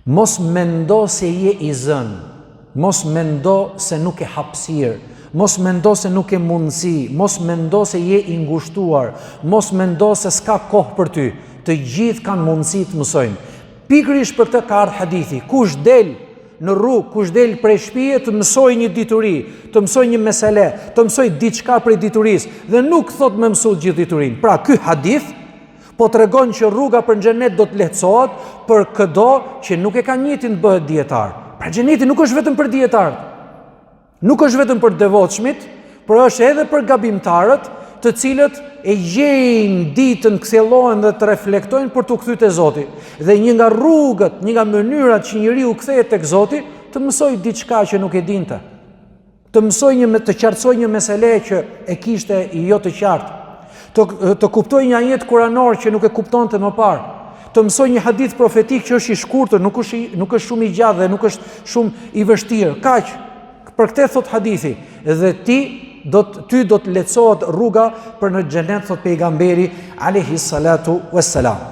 Mos mendo se je i zënë, mos mendo se nuk e hapësirë, mos mendo se nuk e mundësi, mos mendo se je i ngushtuar, mos mendo se s'ka kohë për ty. Të gjithë kanë mundësi të mësojnë. Pikërisht për këtë ka ardhur hadithi, kush del në rrugë, kush del prej shtëpie të mësoj një dituri, të mësoj një mesele, të mësoj diçka prej diturisë, dhe nuk thot me mësu gjithë diturinë. Pra ky hadith po tregon që rruga për xhenet do të lehtësohet për çdo që nuk e ka njëtin të bëhet dietar. Pra xheneti nuk është vetëm për dietarët, nuk është vetëm për devotshmit, por është edhe për gabimtarët, të cilët e gjejnë ditën, kthjellohen dhe të reflektojnë për të kthyer te Zoti. Dhe një nga rrugët, një nga mënyrat që njeriu kthehet tek Zoti, të mësoj diçka që nuk e dinte. Të mësoj të qartësoj një mesele që e kishte jo të qartë. Të kuptoj një ajet kuranor që nuk e kuptonte më parë. Të mësoj një hadith profetik që është i shkurtër, nuk është shumë i gjatë dhe nuk është shumë i vështirë. Kaq. Për këtë thot hadithi, dhe ty do të lehtësohet rruga për në xhenet, thot pejgamberi alayhi salatu wassalam.